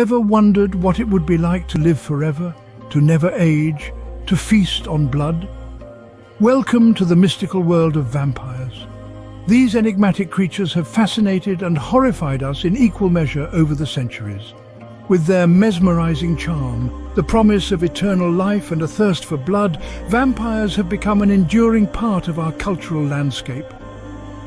Ever wondered what it would be like to live forever, to never age, to feast on blood? Welcome to the mystical world of vampires. These enigmatic creatures have fascinated and horrified us in equal measure over the centuries. With their mesmerizing charm, the promise of eternal life and a thirst for blood, vampires have become an enduring part of our cultural landscape.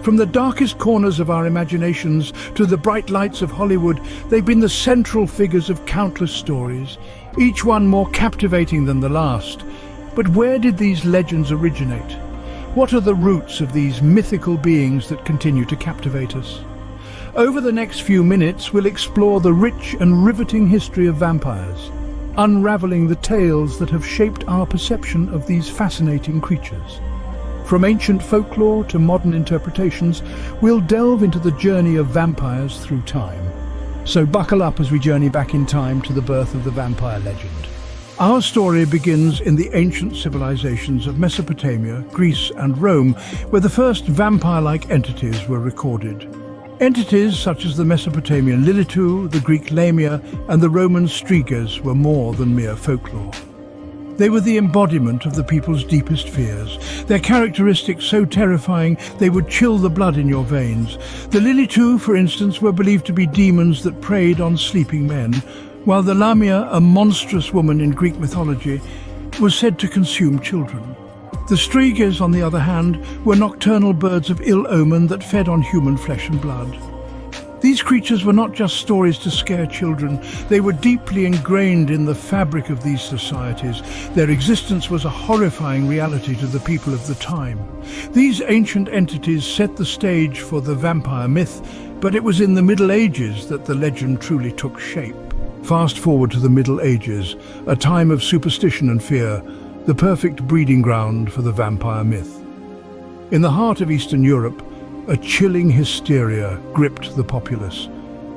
From the darkest corners of our imaginations to the bright lights of Hollywood, they've been the central figures of countless stories, each one more captivating than the last. But where did these legends originate? What are the roots of these mythical beings that continue to captivate us? Over the next few minutes, we'll explore the rich and riveting history of vampires, unraveling the tales that have shaped our perception of these fascinating creatures. From ancient folklore to modern interpretations, we'll delve into the journey of vampires through time. So buckle up as we journey back in time to the birth of the vampire legend. Our story begins in the ancient civilizations of Mesopotamia, Greece and Rome, where the first vampire-like entities were recorded. Entities such as the Mesopotamian Lilitu, the Greek Lamia and the Roman Strigas were more than mere folklore. They were the embodiment of the people's deepest fears, their characteristics so terrifying they would chill the blood in your veins. The Lilitu, for instance, were believed to be demons that preyed on sleeping men, while the Lamia, a monstrous woman in Greek mythology, was said to consume children. The Strigas, on the other hand, were nocturnal birds of ill omen that fed on human flesh and blood. These creatures were not just stories to scare children, they were deeply ingrained in the fabric of these societies. Their existence was a horrifying reality to the people of the time. These ancient entities set the stage for the vampire myth, but it was in the Middle Ages that the legend truly took shape. Fast forward to the Middle Ages, a time of superstition and fear, the perfect breeding ground for the vampire myth. In the heart of Eastern Europe, a chilling hysteria gripped the populace.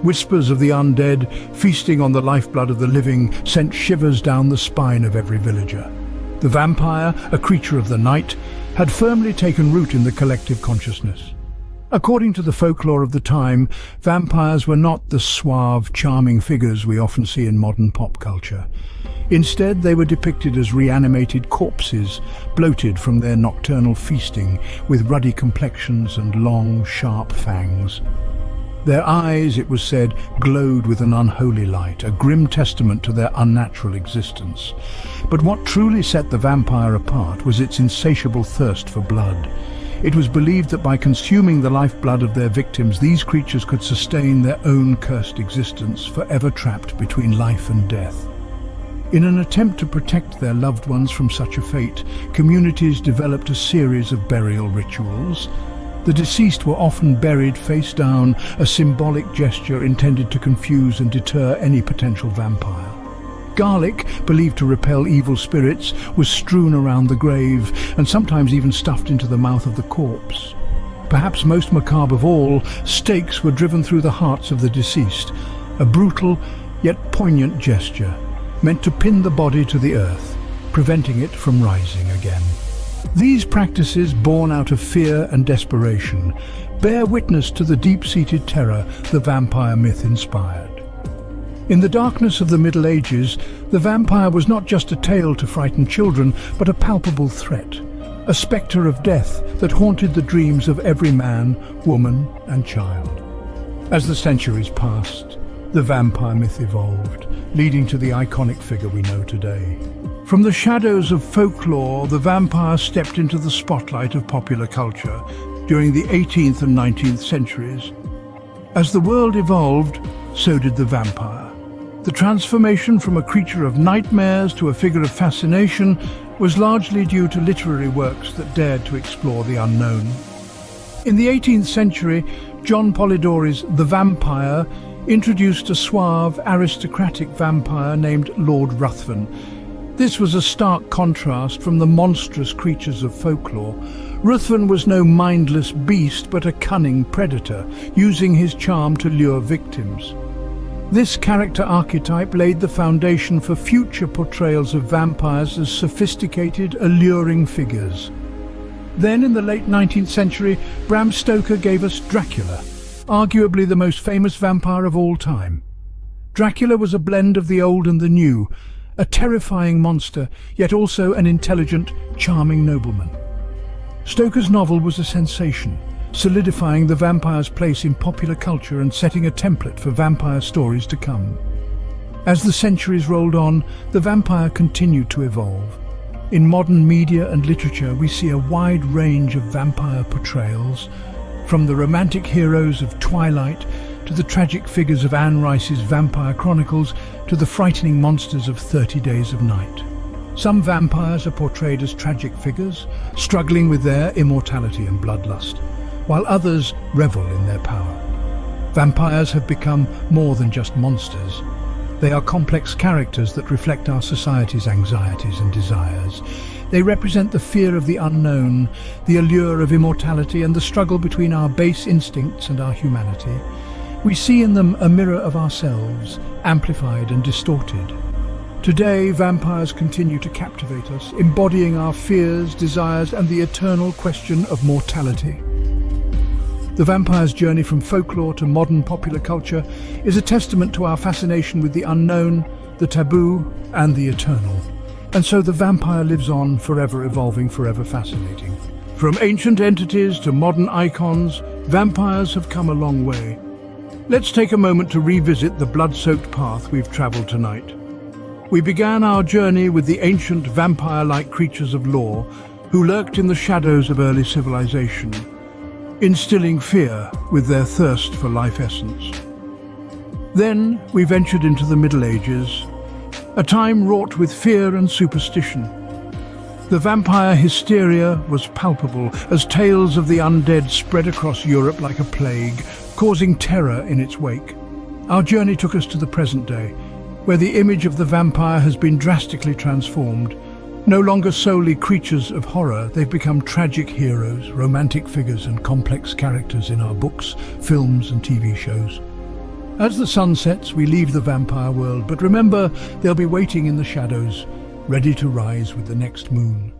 Whispers of the undead, feasting on the lifeblood of the living, sent shivers down the spine of every villager. The vampire, a creature of the night, had firmly taken root in the collective consciousness. According to the folklore of the time, vampires were not the suave, charming figures we often see in modern pop culture. Instead, they were depicted as reanimated corpses, bloated from their nocturnal feasting, with ruddy complexions and long, sharp fangs. Their eyes, it was said, glowed with an unholy light, a grim testament to their unnatural existence. But what truly set the vampire apart was its insatiable thirst for blood. It was believed that by consuming the lifeblood of their victims, these creatures could sustain their own cursed existence, forever trapped between life and death. In an attempt to protect their loved ones from such a fate, communities developed a series of burial rituals. The deceased were often buried face down, a symbolic gesture intended to confuse and deter any potential vampire. Garlic, believed to repel evil spirits, was strewn around the grave and sometimes even stuffed into the mouth of the corpse. Perhaps most macabre of all, stakes were driven through the hearts of the deceased, a brutal yet poignant gesture meant to pin the body to the earth, preventing it from rising again. These practices, born out of fear and desperation, bear witness to the deep-seated terror the vampire myth inspired. In the darkness of the Middle Ages, the vampire was not just a tale to frighten children, but a palpable threat, a spectre of death that haunted the dreams of every man, woman and child. As the centuries passed, the vampire myth evolved, leading to the iconic figure we know today. From the shadows of folklore, the vampire stepped into the spotlight of popular culture during the 18th and 19th centuries. As the world evolved, so did the vampire. The transformation from a creature of nightmares to a figure of fascination was largely due to literary works that dared to explore the unknown. In the 18th century, John Polidori's The Vampire introduced a suave, aristocratic vampire named Lord Ruthven. This was a stark contrast from the monstrous creatures of folklore. Ruthven was no mindless beast, but a cunning predator, using his charm to lure victims. This character archetype laid the foundation for future portrayals of vampires as sophisticated, alluring figures. Then, in the late 19th century, Bram Stoker gave us Dracula, arguably the most famous vampire of all time. Dracula was a blend of the old and the new, a terrifying monster, yet also an intelligent, charming nobleman. Stoker's novel was a sensation, solidifying the vampire's place in popular culture and setting a template for vampire stories to come. As the centuries rolled on, the vampire continued to evolve. In modern media and literature, we see a wide range of vampire portrayals, from the romantic heroes of Twilight to the tragic figures of Anne Rice's Vampire Chronicles to the frightening monsters of 30 Days of Night. Some vampires are portrayed as tragic figures, struggling with their immortality and bloodlust, while others revel in their power. Vampires have become more than just monsters. They are complex characters that reflect our society's anxieties and desires. They represent the fear of the unknown, the allure of immortality, and the struggle between our base instincts and our humanity. We see in them a mirror of ourselves, amplified and distorted. Today, vampires continue to captivate us, embodying our fears, desires, and the eternal question of mortality. The vampire's journey from folklore to modern popular culture is a testament to our fascination with the unknown, the taboo, and the eternal. And so the vampire lives on, forever evolving, forever fascinating. From ancient entities to modern icons, vampires have come a long way. Let's take a moment to revisit the blood-soaked path we've traveled tonight. We began our journey with the ancient vampire-like creatures of lore who lurked in the shadows of early civilization, instilling fear with their thirst for life essence. Then we ventured into the Middle Ages, a time wrought with fear and superstition. The vampire hysteria was palpable as tales of the undead spread across Europe like a plague, causing terror in its wake. Our journey took us to the present day, where the image of the vampire has been drastically transformed. No longer solely creatures of horror, they've become tragic heroes, romantic figures, and complex characters in our books, films, and TV shows. As the sun sets, we leave the vampire world, but remember, they'll be waiting in the shadows, ready to rise with the next moon.